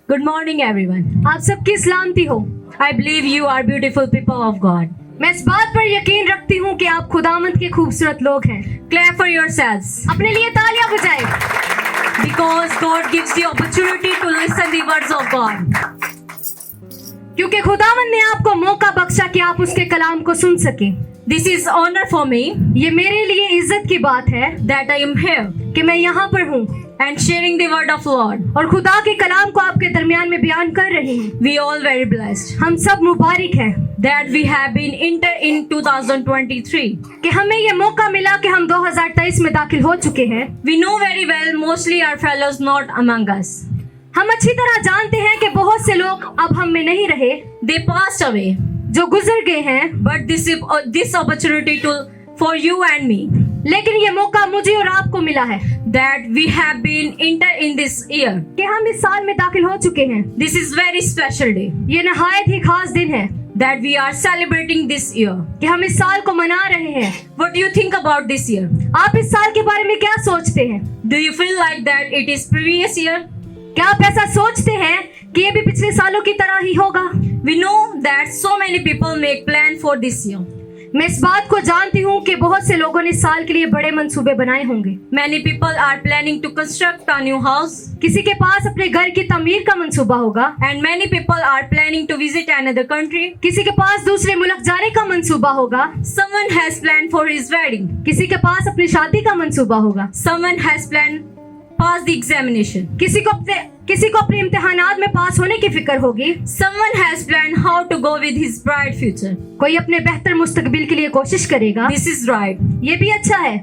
Good morning, everyone. आप सबकी सलामती हो। I believe you are beautiful people of God. मैं इस बात पर यकीन रखती हूँ कि आप खुदावंद के खूबसूरत लोग हैं। Clap for yourselves. अपने लिए तालियां बजाएं, Because God gives the opportunity to listen the words of God. क्योंकि खुदावंद ने आपको मौका बख्शा कि आप उसके कलाम को सुन सकें। This is honor for me ये मेरे लिए इज्जत की बात है that I am here कि मैं यहाँ पर हूँ and sharing the word of Lord. और खुदा के कलाम को आपके दरमियान में बयान कर रहे हैं। We all very blessed हम सब मुबारक हैं that we have been entered in 2023. कि हमें ये मौका मिला कि हम 2023 में दाखिल हो चुके हैं। We know very well mostly our fellows not among us. हम अच्छी तरह जानते हैं कि बहुत से लोग अब हम में नहीं रहे, They passed away. जो गुजर गए हैं, But this opportunity for you and me लेकिन ये मौका मुझे और आपको मिला है that we have been entered in this year. कि हम इस साल में दाखिल हो चुके हैं। This is very special day ये नहायत ही खास दिन है that we are celebrating this year. कि हम इस साल को मना रहे हैं। What do you think about this year? आप इस साल के बारे में क्या सोचते हैं? Do you feel like that it is previous year? क्या आप ऐसा सोचते हैं कि ये भी पिछले सालों की तरह ही होगा? We know that so many people make plan for this year. मैं इस बात को जानती हूँ कि बहुत से लोगों ने इस साल के लिए बड़े मंसूबे बनाए होंगे। Many people are planning to construct a new house. किसी के पास अपने घर की तमीर का मंसूबा होगा And many people are planning to visit another country. किसी के पास दूसरे मुल्क जाने का मंसूबा होगा, Someone has planned for his wedding. किसी के पास अपनी शादी का मंसूबा होगा, Someone has planned pass the examination. किसी को अपने इम्तिहानात में पास होने की फिक्र होगी, Someone has planned how to go with his bright future. कोई अपने बेहतर मुस्तकबिल के लिए कोशिश करेगा। This is right. ये भी अच्छा है।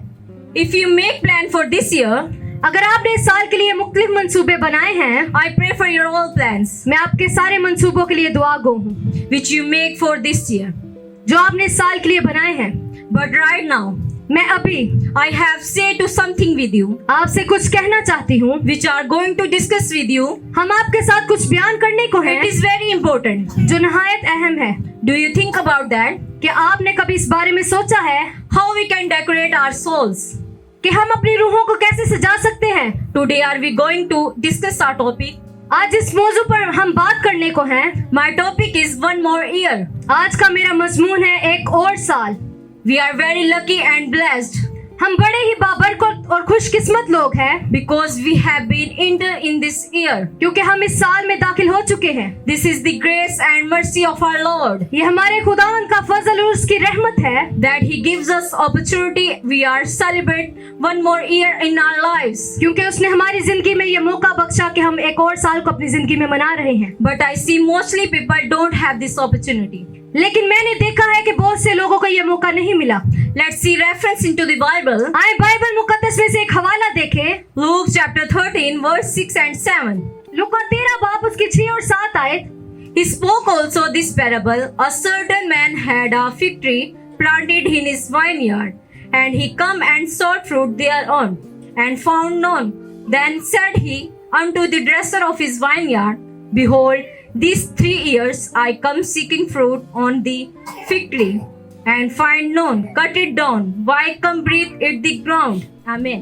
If you make plan for this year, अगर आपने इस साल के लिए मुख्तलिफ मंसूबे बनाए हैं, I pray for your all plans मैं आपके सारे मंसूबों के लिए दुआ गो हूँ which you make for this year. जो आपने इस साल के लिए बनाए हैं। But right now, मैं अभी I have said to something with you आपसे कुछ कहना चाहती हूँ, which are going to discuss with you. हम आपके साथ कुछ बयान करने को है It is very important. जो नहायत अहम है। Do you think about that? क्या आपने कभी इस बारे में सोचा है How we can decorate our souls? कि हम अपनी रूहों को कैसे सजा सकते हैं? Today are we going to discuss our topic? आज इस मौजू पर हम बात करने को हैं। My topic is one more year. आज का मेरा मजमून है एक और साल। We are very lucky and blessed हम बड़े ही बाबरकत और खुशकिस्मत लोग हैं because we have been entered in this year. क्योंकि हम इस साल में दाखिल हो चुके हैं। This is the grace and mercy of our Lord ये हमारे खुदावंद का फजल और उसकी रहमत है that He gives us opportunity. We are celebrate one more year in our lives. क्योंकि उसने हमारी जिंदगी में ये मौका बख्शा कि हम एक और साल को अपनी जिंदगी में मना रहे हैं। But I see mostly people don't have this opportunity. लेकिन मैंने देखा है कि बहुत से लोगों को ये मौका नहीं मिला। Let's see reference into the Bible. आए बाइबल मुकद्दस में से एक हवाला देखें। Luke chapter 13 verse 6 and 7. लूका 13 बाब उसकी 6 और 7 आयत। He spoke also this parable. A certain man had a fig tree planted in his vineyard, and he come and sought fruit thereon, and found none. Then said he unto the dresser of his vineyard, Behold, these 3 years I come seeking fruit on the fig tree, and find none. Cut it down. Why come breathe it the ground? Amen.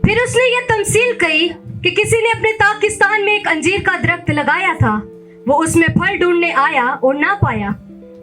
फिर उसने ये तमसील कही कि किसी ने अपने ताकिस्तान में एक अंजीर का दरख्त लगाया था, वो उसमें फल ढूंढने आया और ना पाया।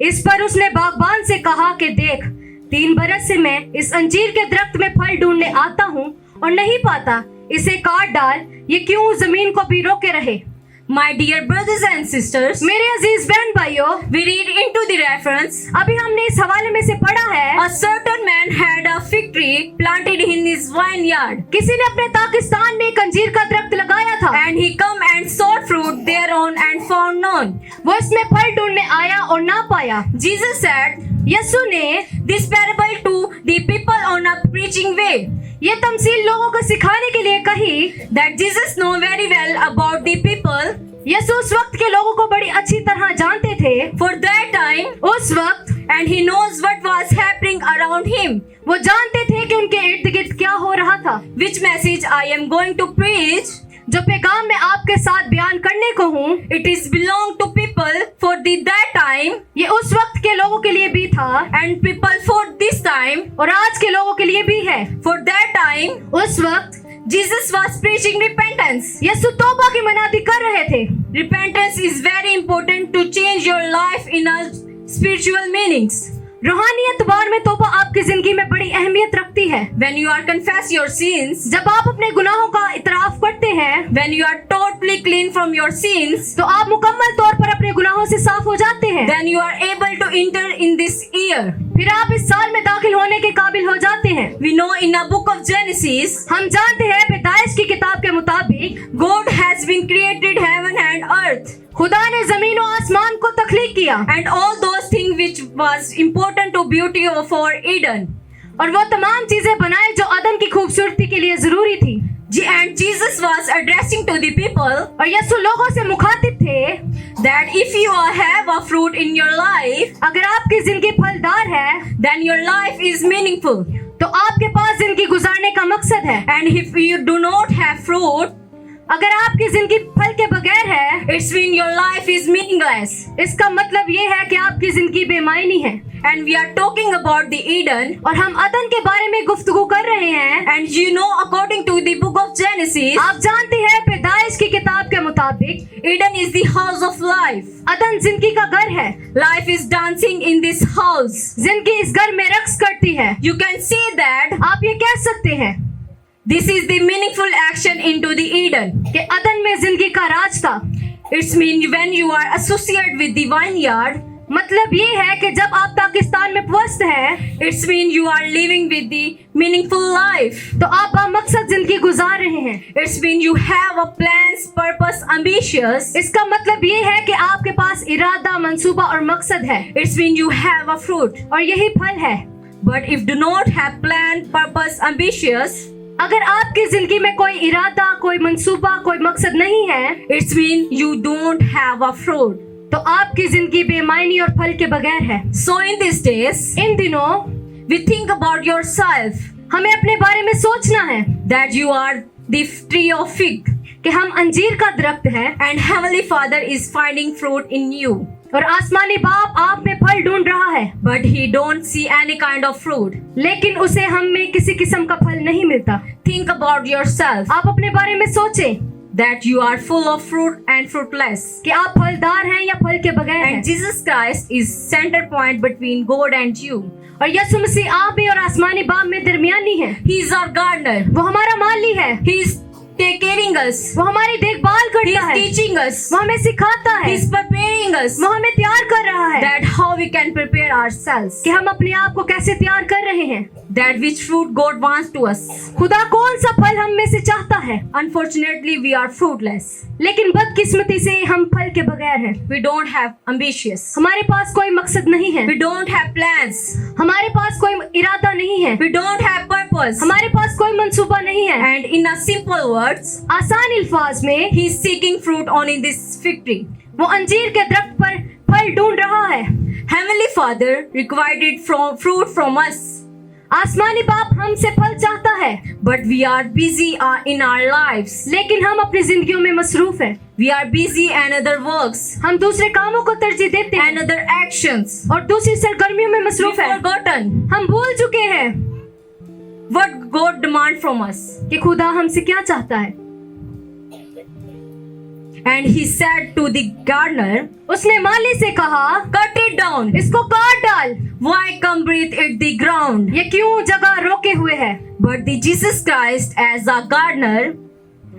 इस पर उसने बागबान से कहा कि देख, 3 बरस से मैं इस अंजीर के दरख्त में फल ढूंढने आता हूँ और नहीं पाता, इसे काट डाल, ये क्यों जमीन को भी रोके रहे। My dear brothers and sisters, मेरे अजीज बहन भाइयों, we read into the reference. अभी हमने इस हवाले में से पढ़ा है, A certain man had a fig tree planted in his vineyard, किसी ने अपने ताकिस्तान में एक अंजीर का दरख्त लगाया था and he come and sought fruit thereon and found none. वो इसमें फल ढूंढने आया और ना पाया। Jesus said यीशु ने this parable to the people on a preaching way. ये तमसील लोगों को सिखाने के लिए कही That Jesus know very well about the people. यीशु उस वक्त के लोगों को बड़ी अच्छी तरह जानते थे। For that time, उस वक्त and he knows what was happening around him. वो जानते थे कि उनके इर्द गिर्द क्या हो रहा था। Which message I am going to preach? जो पैगाम मैं आपके साथ बयान करने को हूँ, It is belong to people for that time, ये उस वक्त के लोगों के लिए भी था and people for this time. और आज के लोगों के लिए भी है। For that time, उस वक्त Jesus was preaching repentance. यीशु तौबा की मनादी कर रहे थे। Repentance is very important to change your life in a spiritual meanings. रूहानी एतबार में तौबा आपकी जिंदगी में बड़ी अहमियत रखती है। When you are confess your sins, जब आप अपने गुनाहों का इतराफ करते हैं, when you are totally clean from your sins, तो आप मुकम्मल तौर पर अपने गुनाहों से साफ हो जाते हैं। then you are able to enter in this year. फिर आप इस साल में दाखिल होने के काबिल हो जाते हैं। We know in a book of Genesis, हम जानते हैं पैदाइश की किताब के मुताबिक God has been created heaven and earth, खुदा ने जमीन और आसमान को तख्लीक किया and all those things which was important to beauty of for Eden. और वो तमाम चीजें बनाए जो अदन की खूबसूरती के लिए जरूरी थी। And Jesus was addressing to the people और यीशु लोगों से मुखातिब थे that if you have a fruit in your life, अगर आपकी जिंदगी फलदार है then your life is meaningful. तो आपके पास जिंदगी गुजारने का मकसद है। And if you do not have fruit, अगर आपकी जिंदगी फल के बगैर है, it's mean your life is meaningless. इसका मतलब ये है कि आपकी जिंदगी बेमायनी है। And we are talking about the Eden. और हम अदन के बारे में गुफ्तगू कर रहे हैं। And you know, according to the book of Genesis, आप जानते हैं पैदाइश की किताब के मुताबिक Eden is the house of life. अदन जिंदगी का घर है। Life is dancing in this house. जिंदगी इस घर में रक्स करती है। You can see that आप ये कह सकते हैं this is the meaningful action into the Eden. कि अदन में जिंदगी का राज था। It's mean when you are associated with the vineyard, मतलब ये है कि जब आप पाकिस्तान में पवस्त हैं, it's mean you are living with the meaningful life. तो आप बामकसद जिंदगी गुजार रहे हैं। It's mean you have a plans, purpose, ambitious. इसका मतलब ये है कि आपके पास इरादा, मंसूबा और मकसद है। It's mean you have a fruit. और यही फल है। But if do not have plan, purpose, ambitious, अगर आपकी जिंदगी में कोई इरादा, कोई मंसूबा, कोई मकसद नहीं है, it's mean you don't have a fruit. तो आपकी जिंदगी बेमायनी और फल के बगैर है। So in these days, इन दिनों we think about yourself हमें अपने बारे में सोचना है that you are the tree of fig, कि हम अंजीर का दरख्त हैं and Heavenly Father is finding fruit in you, और आसमानी बाप आप में फल ढूंढ रहा है, but He don't see any kind of fruit. लेकिन उसे हम में किसी किस्म का फल नहीं मिलता। Think about yourself आप अपने बारे में सोचें that you are full of fruit and fruitless. कि आप फलदार हैं या फल के बगैर हैं। And Jesus Christ is center point between God and you. और यीशु मसीह आप भी और आसमानी बाप में दरमियानी है। He is our gardener. वो हमारा माली है। He is take caring us. वो हमारी देखभाल He करता is है। teaching us. वो हमें सिखाता He है। is preparing us वो हमें तैयार कर रहा है that how we can prepare ourselves. कि हम अपने आप को कैसे तैयार कर रहे हैं। That which fruit God wants to us. खुदा कौन सा फल हम में से चाहता है। Unfortunately, we are fruitless. लेकिन बदकिस्मती से हम फल के बगैर हैं। We don't have ambitious. हमारे पास कोई मकसद नहीं है। We don't have plans. हमारे पास कोई इरादा नहीं है। We don't have purpose. हमारे पास कोई मंसूबा नहीं है। And in a simple words, आसान अल्फाज में He is seeking fruit on in this fig tree. वो अंजीर के दरख्त पर फल ढूंढ रहा है। Heavenly Father required fruit from us, आसमानी बाप हमसे फल चाहता है, but we are busy in our lives. लेकिन हम अपनी जिंदगियों में मसरूफ हैं। We are busy in other works, हम दूसरे कामों को तरजीह देते हैं and other actions. और दूसरी सरगर्मियों में We मसरूफ हैं। forgotten हम भूल चुके हैं what God demand from us. कि खुदा हमसे क्या चाहता है। And He said to the gardener, उसने माली से कहा, cut it down. इसको काट डाल। Why come breathe it the ground? ये क्यों जगह रोके हुए है। But the Jesus Christ as a gardener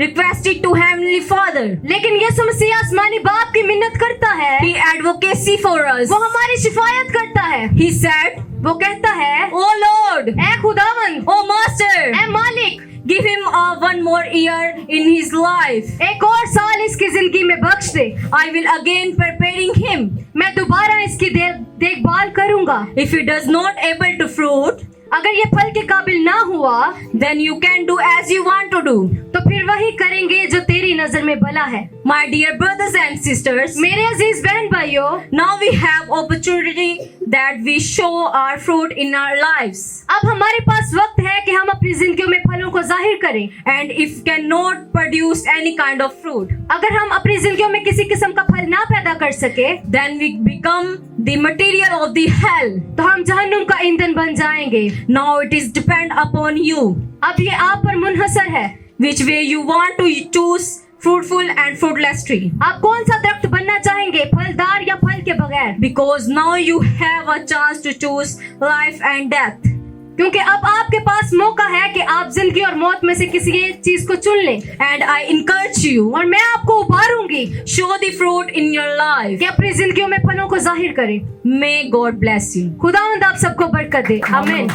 requested to Heavenly Father. लेकिन यीशु मसीह आसमानी बाप की मिन्नत करता है। He advocacy for us. वो हमारी शिफायत करता है। He said, वो कहता है, Oh Lord, ऐ खुदावन, oh Master, ऐ मालिक, give him one more year in his life. एक और साल इसकी जिंदगी में बख्श दे। I will again preparing him. मैं दोबारा इसकी देखभाल करूंगा। If he does not able to fruit, अगर ये फल के काबिल ना हुआ, then you can do as you want to do. तो फिर वही करेंगे जो तेरी नजर में भला है। My dear brothers and sisters, मेरे अजीज बहन भाइयों, now we have opportunity that we show our fruit in our lives. अब हमारे पास वक्त है कि हम अपनी जिंदगियों में फलों को जाहिर करें। And if cannot produce any kind of fruit, अगर हम अपनी जिंदगियों में किसी किस्म का फल ना पैदा कर सके, then we become the material of the hell. तो हम जहन्नुम का ईंधन बन जाएंगे। Now it is depend upon you. अब ये आप पर मुनहसर है which way you want to choose fruitful and fruitless tree. आप कौन सा दरख्त बनना चाहेंगे, फलदार या फल के बगैर? Because now you have a chance to choose life and death. क्योंकि अब आपके पास मौका है कि आप जिंदगी और मौत में से किसी एक चीज को चुन लें। And I encourage you, और मैं आपको उभारूंगी show the fruit in your life. कि अपनी जिंदगियों में फलों को जाहिर करें। May God bless you. खुदावंद आप सबको बरकत दे। आमीन।